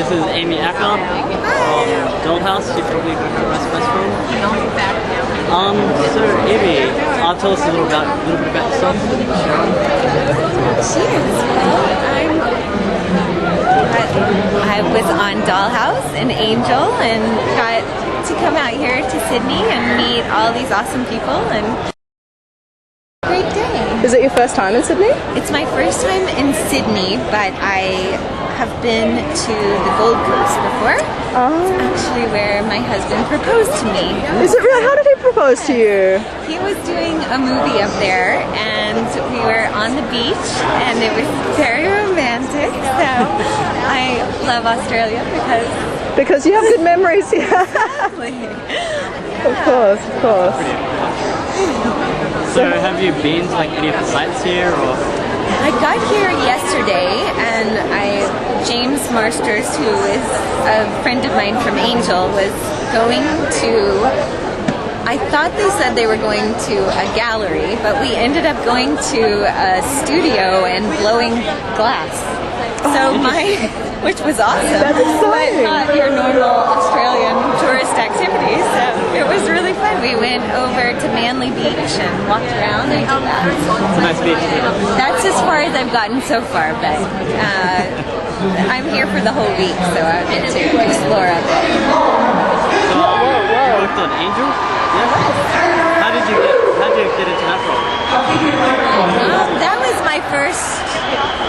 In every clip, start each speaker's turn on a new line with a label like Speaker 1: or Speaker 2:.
Speaker 1: This is Amy Acker from Dollhouse. She's probably going to rest my phone. So Amy, tell us a little bit about yourself.
Speaker 2: Cheers. I was on Dollhouse and Angel and got to come out here to Sydney and meet all these awesome people and great day.
Speaker 3: Is it your first time in Sydney?
Speaker 2: It's my first time in Sydney, but I have been to the Gold Coast before. It's actually where my husband proposed to me.
Speaker 3: Is it really? How did he propose to you?
Speaker 2: He was doing a movie up there and we were on the beach and it was very romantic. So I love Australia
Speaker 3: because you have good memories here.
Speaker 2: Exactly.
Speaker 3: Of course.
Speaker 1: So have you been to any of the sites here or?
Speaker 2: I got here yesterday and James Marsters, who is a friend of mine from Angel, was going to, I thought they said they were going to a gallery, but we ended up going to a studio and blowing glass. So which was awesome.
Speaker 3: That's exciting.
Speaker 2: But not your normal Australian tourist activities. So it was really fun. We went over to Manly Beach and walked around and did that.
Speaker 1: It's a nice beach.
Speaker 2: That's as far as I've gotten so far, but I'm here for the whole week, so I get to explore a bit.
Speaker 1: So you worked on Angel? Yeah. How did you get into that role?
Speaker 2: That was my first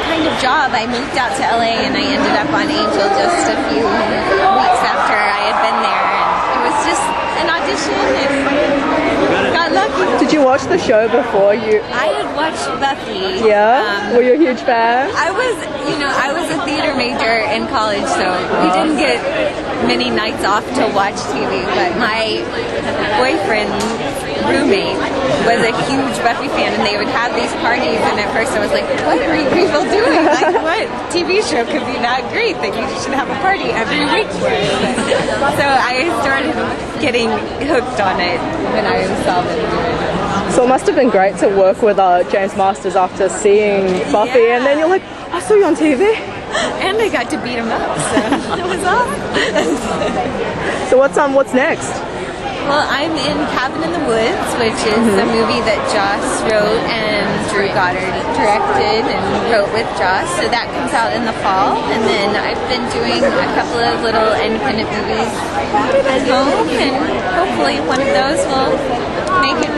Speaker 2: kind of job. I moved out to LA and I ended up on Angel just a few weeks after I had been there, and it was just an audition and got lucky.
Speaker 3: Did you watch the show before you?
Speaker 2: I had watched Buffy.
Speaker 3: Yeah? Were you a huge fan?
Speaker 2: I was a theater major in college, so we didn't get many nights off to watch TV, but my boyfriend's roommate was a huge Buffy fan, and they would have these parties, and at first I was like, what are you people doing? Like, what TV show could be that great that you should have a party every week for it? So I started getting hooked on it when I saw them doing it.
Speaker 3: So it must have been great to work with James Marsters after seeing Buffy, and then you're like, I saw you on TV.
Speaker 2: And I got to beat him up, so it was awesome.
Speaker 3: So what's next?
Speaker 2: Well, I'm in Cabin in the Woods, which is a movie that Joss wrote and Drew Goddard directed and wrote with Joss. So that comes out in the fall. And then I've been doing a couple of little independent movies at home, and hopefully one of those will make it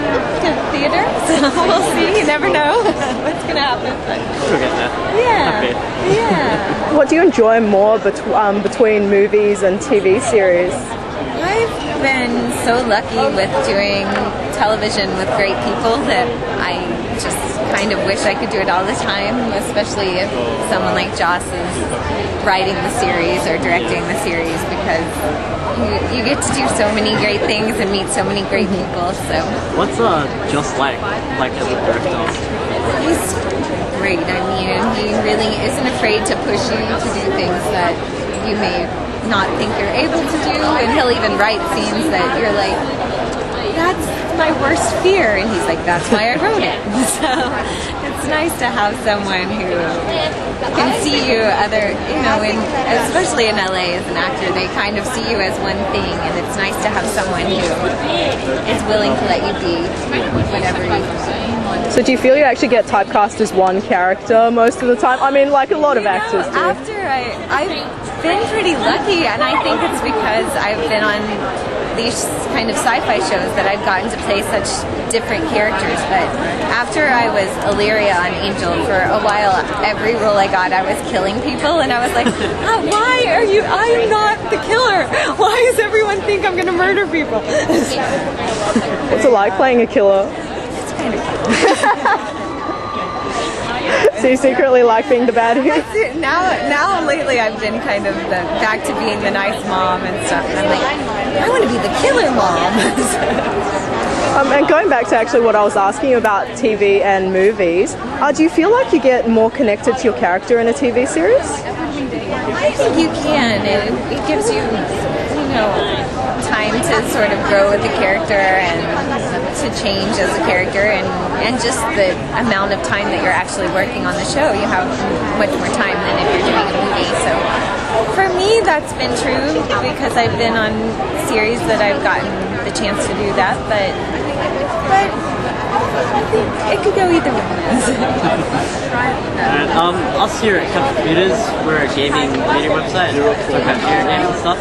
Speaker 2: to theater. So we'll see. You never know what's going to happen.
Speaker 1: We'll get that.
Speaker 2: Yeah.
Speaker 1: Okay.
Speaker 2: Yeah.
Speaker 3: What do you enjoy more between movies and TV series?
Speaker 2: I've been so lucky with doing television with great people that I just kind of wish I could do it all the time, especially if someone like Joss is writing the series or directing the series, because you get to do so many great things and meet so many great people. So
Speaker 1: what's Joss like as a director?
Speaker 2: He's great. I mean, he really isn't afraid to push you to do things that you may not think you're able to do, and he'll even write scenes that you're like, that's my worst fear, and he's like, that's why I wrote it. So it's nice to have someone who can see you especially in LA as an actor, they kind of see you as one thing, and it's nice to have someone who is willing to let you be whatever you want.
Speaker 3: So do you feel you actually get typecast as one character most of the time? I mean, like a lot of actors do.
Speaker 2: After I've been pretty lucky, and I think it's because I've been on these kind of sci-fi shows that I've gotten to play such different characters. But after I was Illyria on Angel, for a while, every role I got, I was killing people, and I was like, why are you? I am not the killer. Why does everyone think I'm going to murder people?
Speaker 3: What's it like playing a killer?
Speaker 2: It's kind of cool.
Speaker 3: So you secretly like being the baddie?
Speaker 2: Now lately I've been kind of back to being the nice mom and stuff, and I'm like, I want to be the killer mom.
Speaker 3: And going back to actually what I was asking you about TV and movies, do you feel like you get more connected to your character in a TV series?
Speaker 2: I think you can. It gives you, time to sort of grow with the character and to change as a character, and just the amount of time that you're actually working on the show. You have much more time than if you're doing a movie. So For me, that's been true because I've been on series that I've gotten the chance to do that, but I think it could go either way.
Speaker 1: And us here at Capsule, we're a gaming media website and talk about video games and stuff.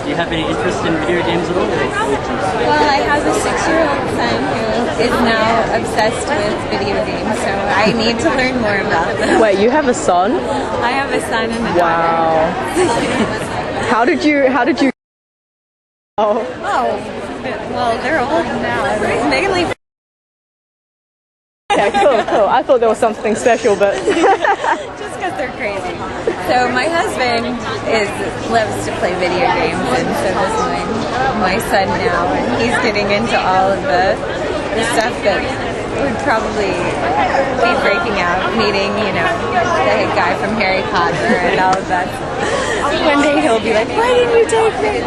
Speaker 1: Do you have any interest in video games at all?
Speaker 2: Well, I have a 6-year-old son who is now obsessed with video games, so I need to learn more about them.
Speaker 3: Wait, you have a son?
Speaker 2: I have a son and a daughter.
Speaker 3: Wow. How did you? Oh.
Speaker 2: Well, they're old now. They can leave.
Speaker 3: Okay, cool. I thought there was something special, but
Speaker 2: Just because they're crazy. So my husband loves to play video games, and so does my son now, and he's getting into all of the stuff that would probably be breaking out, meeting, the head guy from Harry Potter and all of that. One day he'll be like, "Why didn't you take me?"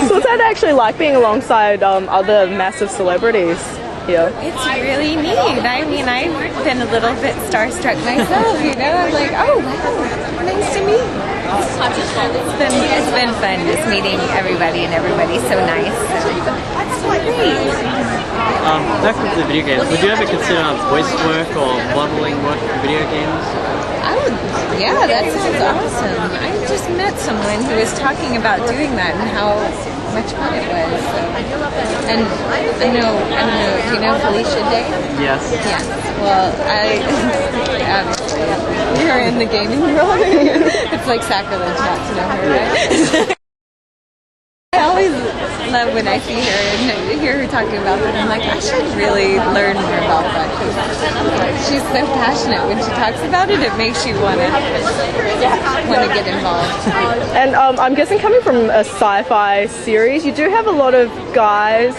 Speaker 3: so what's that actually like being alongside other massive celebrities here?
Speaker 2: It's really neat. I mean, I've been a little bit starstruck myself, I'm like, oh, wow, nice to meet you. It's been fun just meeting everybody, and everybody's so nice. It's great.
Speaker 1: Back to the video games, would you ever consider voice work or modeling work for video games?
Speaker 2: I would, yeah, that sounds awesome. I just met someone who was talking about doing that and how much fun it was. So. And I don't know, do you know Felicia Day?
Speaker 1: Yes.
Speaker 2: Yeah. Well, you're in the gaming world. It's like sacrilege not to know her, right? I always love when I see her and hear her talking about that. I'm like, I should really learn more about that because she's so passionate. When she talks about it, it makes you want to get involved.
Speaker 3: And I'm guessing coming from a sci-fi series, you do have a lot of guys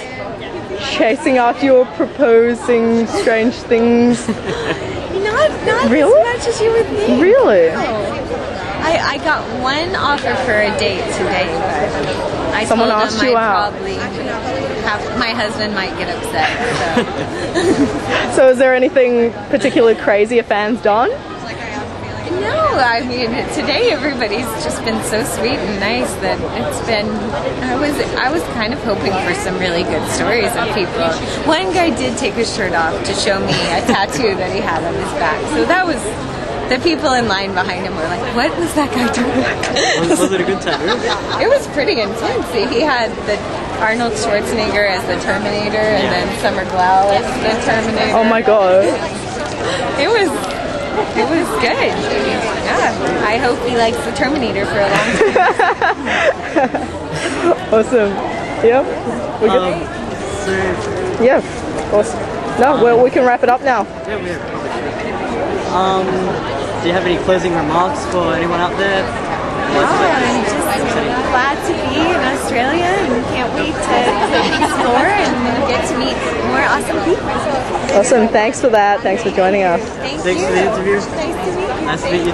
Speaker 3: chasing after you or proposing strange things.
Speaker 2: Not
Speaker 3: Really?
Speaker 2: as much as you would think.
Speaker 3: Really?
Speaker 2: I got one offer for a date today, but I
Speaker 3: Someone
Speaker 2: told
Speaker 3: asked
Speaker 2: him
Speaker 3: you
Speaker 2: I'd
Speaker 3: out.
Speaker 2: probably my husband might get upset. So.
Speaker 3: So is there anything particularly crazy a fan's done?
Speaker 2: No, I mean today everybody's just been so sweet and nice that it's been. I was kind of hoping for some really good stories of people. One guy did take his shirt off to show me a tattoo that he had on his back, so that was. The people in line behind him were like, "What was that guy doing?"
Speaker 1: Was it a good tattoo?
Speaker 2: It was pretty intense. He had the Arnold Schwarzenegger as the Terminator, and then Summer Glau as the Terminator.
Speaker 3: Oh my god.
Speaker 2: It was good. Yeah. I hope he likes the Terminator for a long time.
Speaker 3: Awesome. Yeah. We good?
Speaker 1: So,
Speaker 3: Yeah. Awesome. No, well, we can wrap it up now.
Speaker 1: yeah, we're probably should. Do you have any closing remarks for anyone out there?
Speaker 2: I'm just glad to be in Australia and can't wait to explore and get to meet more awesome people.
Speaker 3: Awesome. Thanks for that. Thanks for joining us.
Speaker 2: Thank
Speaker 1: Thanks
Speaker 2: you.
Speaker 1: for the interview.
Speaker 2: Nice to meet you.
Speaker 1: Nice to meet you.